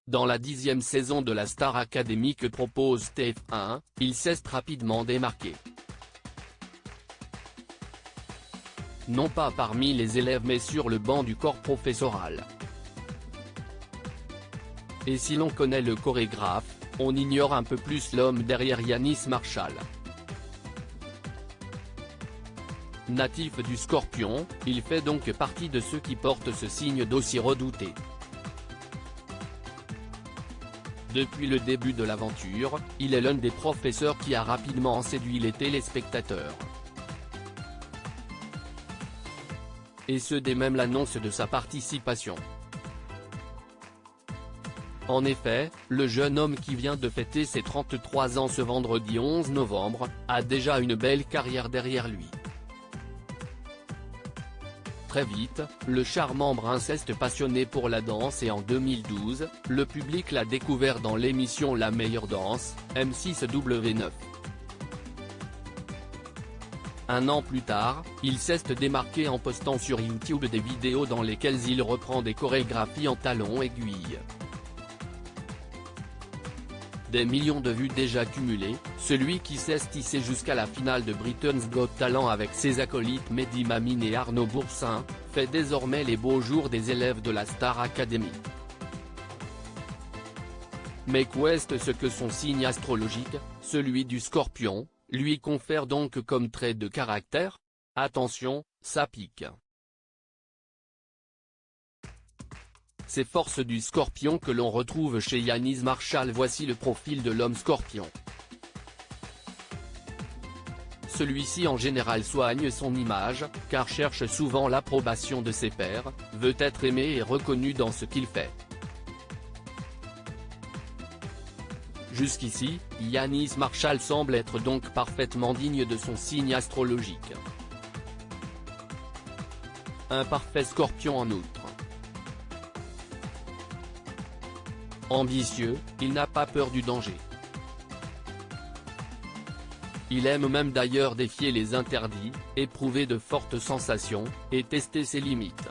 Dans la 10e saison de la Star Academy que propose TF1, il s'est rapidement démarqué. Non pas parmi les élèves mais sur le banc du corps professoral. Et si l'on connaît le chorégraphe, on ignore un peu plus l'homme derrière Yanis Marshall. Natif du Scorpion, il fait donc partie de ceux qui portent ce signe d'aussi redouté. Depuis le début de l'aventure, il est l'un des professeurs qui a rapidement séduit les téléspectateurs. Et ce dès même l'annonce de sa participation. En effet, le jeune homme qui vient de fêter ses 33 ans ce vendredi 11 novembre, a déjà une belle carrière derrière lui. Très vite, le charmant prince est passionné pour la danse et en 2012, le public l'a découvert dans l'émission La Meilleure Danse, M6W9. Un an plus tard, il s'est démarqué en postant sur YouTube des vidéos dans lesquelles il reprend des chorégraphies en talons aiguilles. Des millions de vues déjà cumulées, celui qui s'est hissé jusqu'à la finale de Britain's Got Talent avec ses acolytes Mehdi Mamine et Arnaud Boursin, fait désormais les beaux jours des élèves de la Star Academy. Mais qu'ouest ce que son signe astrologique, celui du Scorpion, lui confère donc comme trait de caractère? Attention, ça pique. Ces forces du Scorpion que l'on retrouve chez Yanis Marshall. Voici le profil de l'homme Scorpion. Celui-ci en général soigne son image, car cherche souvent l'approbation de ses pairs, veut être aimé et reconnu dans ce qu'il fait. Jusqu'ici, Yanis Marshall semble être donc parfaitement digne de son signe astrologique. Un parfait Scorpion en outre. Ambitieux, il n'a pas peur du danger. Il aime même d'ailleurs défier les interdits, éprouver de fortes sensations, et tester ses limites.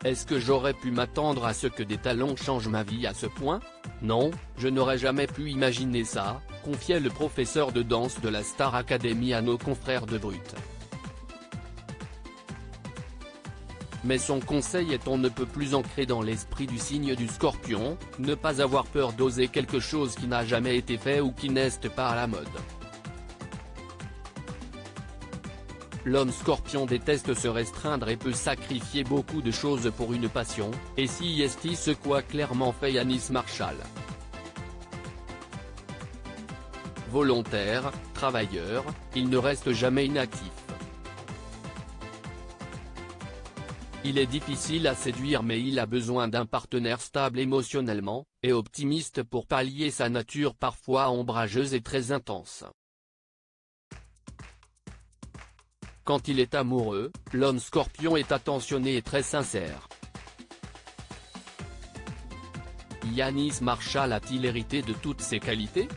Est-ce que j'aurais pu m'attendre à ce que des talons changent ma vie à ce point? Non, je n'aurais jamais pu imaginer ça, confiait le professeur de danse de la Star Academy à nos confrères de Brut. Mais son conseil est on ne peut plus ancré dans l'esprit du signe du Scorpion, ne pas avoir peur d'oser quelque chose qui n'a jamais été fait ou qui n'est pas à la mode. L'homme Scorpion déteste se restreindre et peut sacrifier beaucoup de choses pour une passion, et si est ce qu'a clairement fait Yanis Marshall. Volontaire, travailleur, il ne reste jamais inactif. Il est difficile à séduire mais il a besoin d'un partenaire stable émotionnellement, et optimiste pour pallier sa nature parfois ombrageuse et très intense. Quand il est amoureux, l'homme Scorpion est attentionné et très sincère. Yanis Marshall a-t-il hérité de toutes ces qualités?